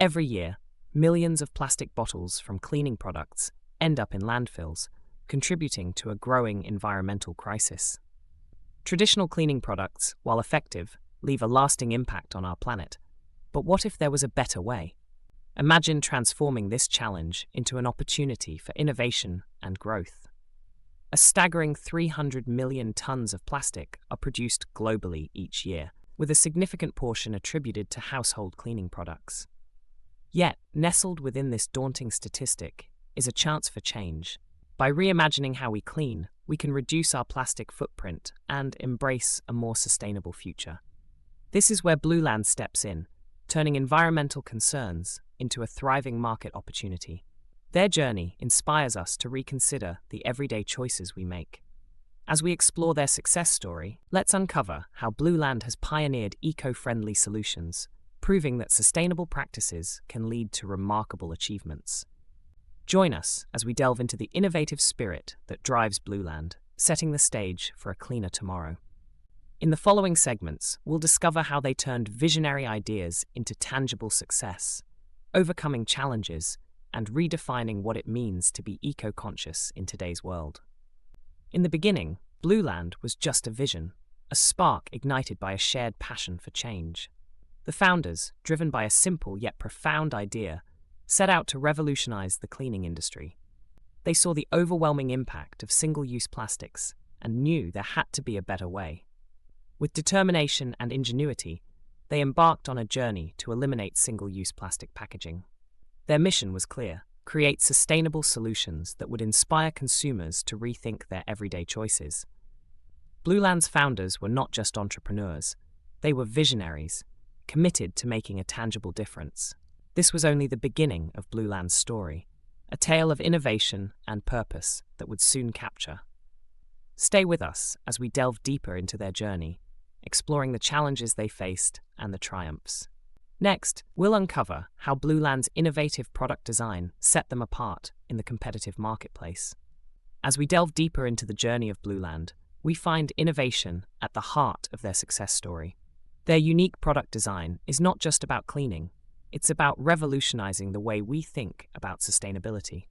Every year, millions of plastic bottles from cleaning products end up in landfills, contributing to a growing environmental crisis. Traditional cleaning products, while effective, leave a lasting impact on our planet. But what if there was a better way? Imagine transforming this challenge into an opportunity for innovation and growth. A staggering 300 million tons of plastic are produced globally each year, with a significant portion attributed to household cleaning products. Yet, nestled within this daunting statistic is a chance for change. By reimagining how we clean, we can reduce our plastic footprint and embrace a more sustainable future. This is where Blueland steps in, turning environmental concerns into a thriving market opportunity. Their journey inspires us to reconsider the everyday choices we make. As we explore their success story, let's uncover how Blueland has pioneered eco-friendly solutions, proving that sustainable practices can lead to remarkable achievements. Join us as we delve into the innovative spirit that drives Blueland, setting the stage for a cleaner tomorrow. In the following segments, we'll discover how they turned visionary ideas into tangible success, overcoming challenges and redefining what it means to be eco-conscious in today's world. In the beginning, Blueland was just a vision, a spark ignited by a shared passion for change. The founders, driven by a simple yet profound idea, set out to revolutionize the cleaning industry. They saw the overwhelming impact of single-use plastics and knew there had to be a better way. With determination and ingenuity, they embarked on a journey to eliminate single-use plastic packaging. Their mission was clear: create sustainable solutions that would inspire consumers to rethink their everyday choices. Blueland's founders were not just entrepreneurs, they were visionaries, committed to making a tangible difference. This was only the beginning of Blueland's story, a tale of innovation and purpose that would soon capture. Stay with us as we delve deeper into their journey, exploring the challenges they faced and the triumphs. Next, we'll uncover how Blueland's innovative product design set them apart in the competitive marketplace. As we delve deeper into the journey of Blueland, we find innovation at the heart of their success story. Their unique product design is not just about cleaning, it's about revolutionizing the way we think about sustainability.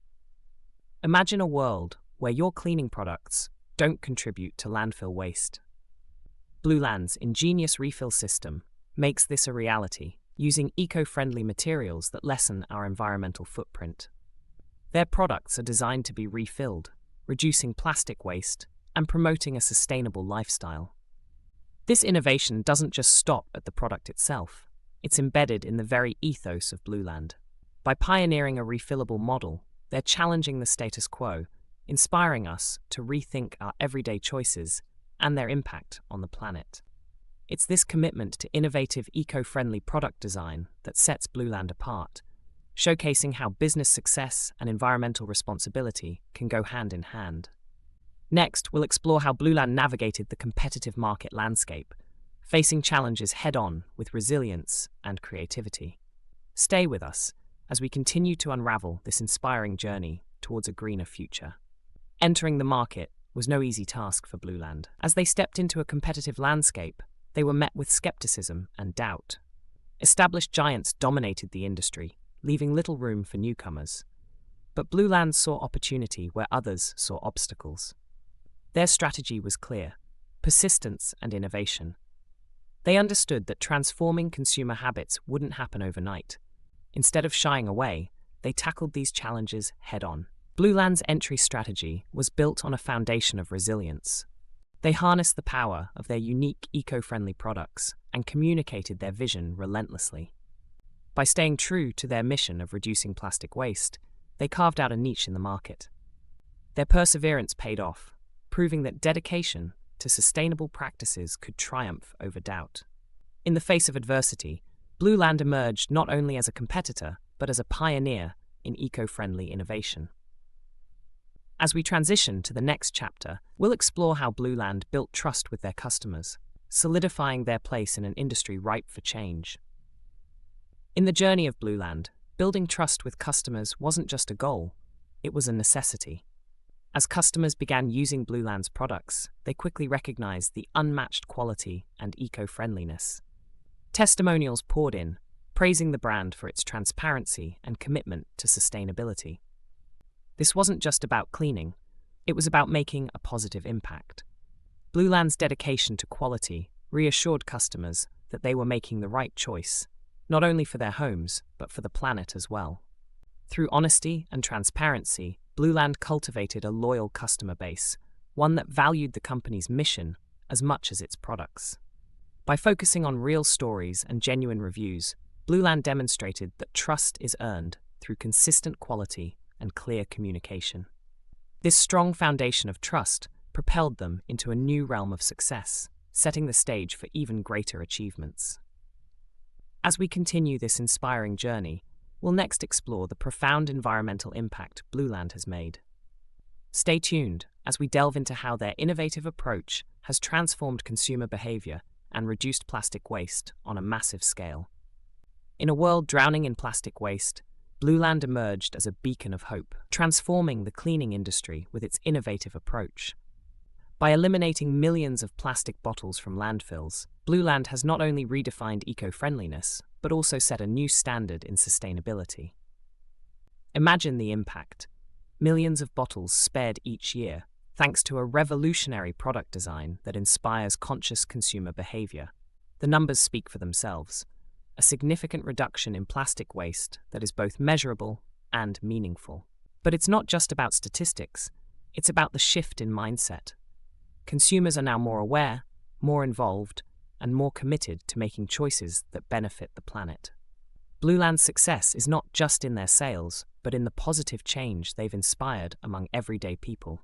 Imagine a world where your cleaning products don't contribute to landfill waste. Blueland's ingenious refill system makes this a reality, using eco-friendly materials that lessen our environmental footprint. Their products are designed to be refilled, reducing plastic waste and promoting a sustainable lifestyle. This innovation doesn't just stop at the product itself, it's embedded in the very ethos of Blueland. By pioneering a refillable model, they're challenging the status quo, inspiring us to rethink our everyday choices and their impact on the planet. It's this commitment to innovative, eco-friendly product design that sets Blueland apart, showcasing how business success and environmental responsibility can go hand in hand. Next, we'll explore how Blueland navigated the competitive market landscape, facing challenges head-on with resilience and creativity. Stay with us as we continue to unravel this inspiring journey towards a greener future. Entering the market was no easy task for Blueland. As they stepped into a competitive landscape, they were met with skepticism and doubt. Established giants dominated the industry, leaving little room for newcomers. But Blueland saw opportunity where others saw obstacles. Their strategy was clear: persistence and innovation. They understood that transforming consumer habits wouldn't happen overnight. Instead of shying away, they tackled these challenges head-on. Blueland's entry strategy was built on a foundation of resilience. They harnessed the power of their unique eco-friendly products and communicated their vision relentlessly. By staying true to their mission of reducing plastic waste, they carved out a niche in the market. Their perseverance paid off, proving that dedication to sustainable practices could triumph over doubt. In the face of adversity, Blueland emerged not only as a competitor, but as a pioneer in eco-friendly innovation. As we transition to the next chapter, we'll explore how Blueland built trust with their customers, solidifying their place in an industry ripe for change. In the journey of Blueland, building trust with customers wasn't just a goal, it was a necessity. As customers began using Blueland's products, they quickly recognized the unmatched quality and eco-friendliness. Testimonials poured in, praising the brand for its transparency and commitment to sustainability. This wasn't just about cleaning, it was about making a positive impact. Blueland's dedication to quality reassured customers that they were making the right choice, not only for their homes, but for the planet as well. Through honesty and transparency, Blueland cultivated a loyal customer base, one that valued the company's mission as much as its products. By focusing on real stories and genuine reviews, Blueland demonstrated that trust is earned through consistent quality and clear communication. This strong foundation of trust propelled them into a new realm of success, setting the stage for even greater achievements. As we continue this inspiring journey, we'll next explore the profound environmental impact Blueland has made. Stay tuned as we delve into how their innovative approach has transformed consumer behavior and reduced plastic waste on a massive scale. In a world drowning in plastic waste, Blueland emerged as a beacon of hope, transforming the cleaning industry with its innovative approach. By eliminating millions of plastic bottles from landfills, Blueland has not only redefined eco-friendliness, but also set a new standard in sustainability. Imagine the impact. Millions of bottles spared each year, thanks to a revolutionary product design that inspires conscious consumer behavior. The numbers speak for themselves. A significant reduction in plastic waste that is both measurable and meaningful. But it's not just about statistics, it's about the shift in mindset. Consumers are now more aware, more involved, and more committed to making choices that benefit the planet. Blueland's success is not just in their sales, but in the positive change they've inspired among everyday people.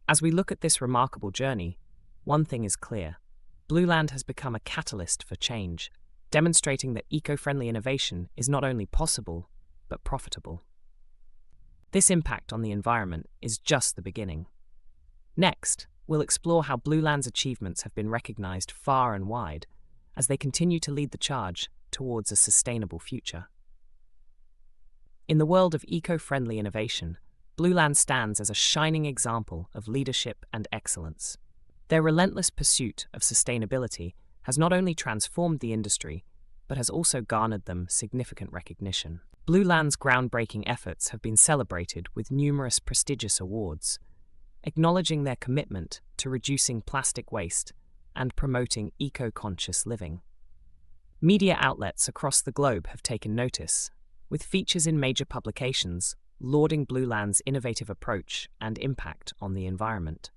As we look at this remarkable journey, one thing is clear. Blueland has become a catalyst for change, demonstrating that eco-friendly innovation is not only possible, but profitable. This impact on the environment is just the beginning. Next, we'll explore how Blueland's achievements have been recognized far and wide as they continue to lead the charge towards a sustainable future. In the world of eco-friendly innovation, Blueland stands as a shining example of leadership and excellence. Their relentless pursuit of sustainability has not only transformed the industry, but has also garnered them significant recognition. Blueland's groundbreaking efforts have been celebrated with numerous prestigious awards, acknowledging their commitment to reducing plastic waste and promoting eco-conscious living. Media outlets across the globe have taken notice, with features in major publications lauding Blueland's innovative approach and impact on the environment.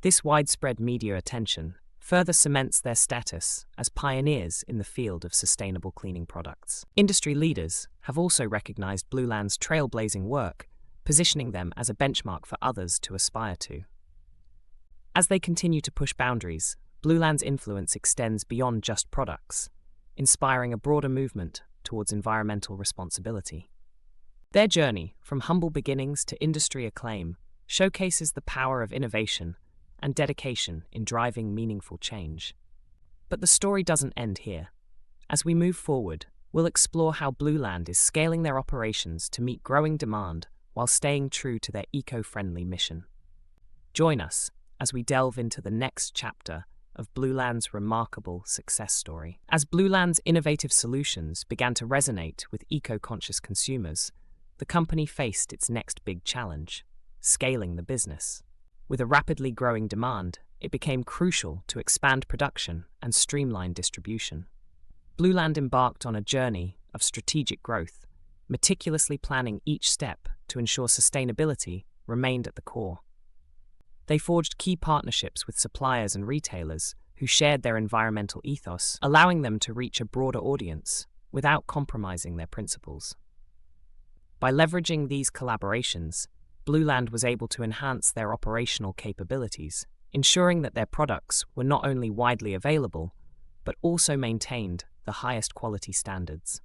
This widespread media attention further cements their status as pioneers in the field of sustainable cleaning products. Industry leaders have also recognized Blueland's trailblazing work, positioning them as a benchmark for others to aspire to. As they continue to push boundaries, Blueland's influence extends beyond just products, inspiring a broader movement towards environmental responsibility. Their journey, from humble beginnings to industry acclaim, showcases the power of innovation and dedication in driving meaningful change. But the story doesn't end here. As we move forward, we'll explore how Blueland is scaling their operations to meet growing demand while staying true to their eco-friendly mission. Join us as we delve into the next chapter of Blueland's remarkable success story. As Blueland's innovative solutions began to resonate with eco-conscious consumers, the company faced its next big challenge: scaling the business. With a rapidly growing demand, it became crucial to expand production and streamline distribution. Blueland embarked on a journey of strategic growth, meticulously planning each step to ensure sustainability remained at the core. They forged key partnerships with suppliers and retailers who shared their environmental ethos, allowing them to reach a broader audience without compromising their principles. By leveraging these collaborations, Blueland was able to enhance their operational capabilities, ensuring that their products were not only widely available, but also maintained the highest quality standards.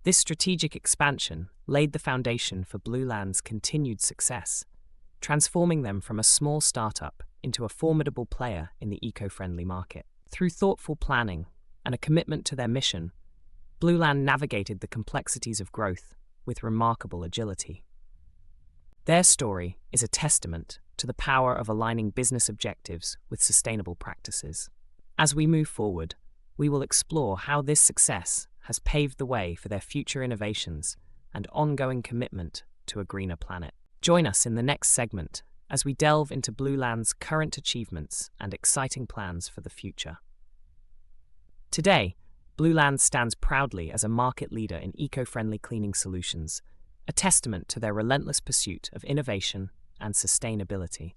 This strategic expansion laid the foundation for Blueland's continued success, transforming them from a small startup into a formidable player in the eco-friendly market. Through thoughtful planning and a commitment to their mission, Blueland navigated the complexities of growth with remarkable agility. Their story is a testament to the power of aligning business objectives with sustainable practices. As we move forward, we will explore how this success has paved the way for their future innovations and ongoing commitment to a greener planet. Join us in the next segment as we delve into Blueland's current achievements and exciting plans for the future. Today, Blueland stands proudly as a market leader in eco-friendly cleaning solutions, a testament to their relentless pursuit of innovation and sustainability.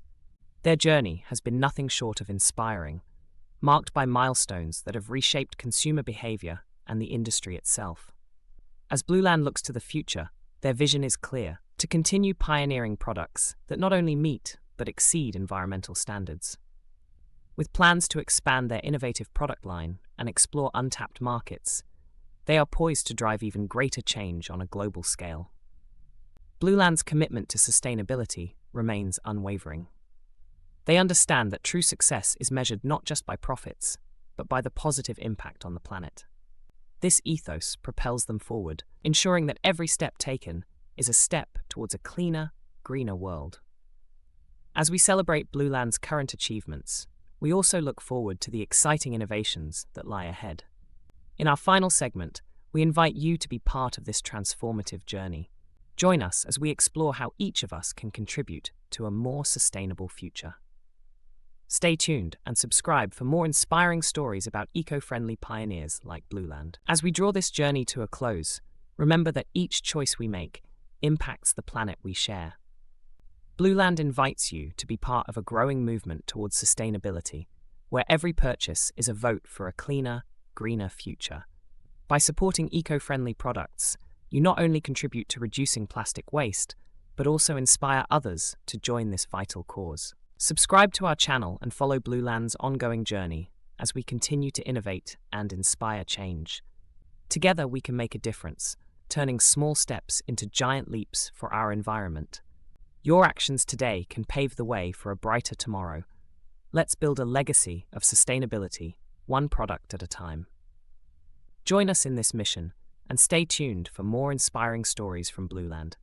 Their journey has been nothing short of inspiring, marked by milestones that have reshaped consumer behavior and the industry itself. As Blueland looks to the future, their vision is clear: to continue pioneering products that not only meet but exceed environmental standards. With plans to expand their innovative product line and explore untapped markets, they are poised to drive even greater change on a global scale. Blueland's commitment to sustainability remains unwavering. They understand that true success is measured not just by profits, but by the positive impact on the planet. This ethos propels them forward, ensuring that every step taken is a step towards a cleaner, greener world. As we celebrate Blueland's current achievements, we also look forward to the exciting innovations that lie ahead. In our final segment, we invite you to be part of this transformative journey. Join us as we explore how each of us can contribute to a more sustainable future. Stay tuned and subscribe for more inspiring stories about eco-friendly pioneers like Blueland. As we draw this journey to a close, remember that each choice we make impacts the planet we share. Blueland invites you to be part of a growing movement towards sustainability, where every purchase is a vote for a cleaner, greener future. By supporting eco-friendly products, you not only contribute to reducing plastic waste, but also inspire others to join this vital cause. Subscribe to our channel and follow Blueland's ongoing journey as we continue to innovate and inspire change. Together we can make a difference, turning small steps into giant leaps for our environment. Your actions today can pave the way for a brighter tomorrow. Let's build a legacy of sustainability, one product at a time. Join us in this mission and stay tuned for more inspiring stories from Blueland.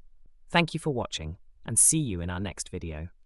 Thank you for watching, and see you in our next video.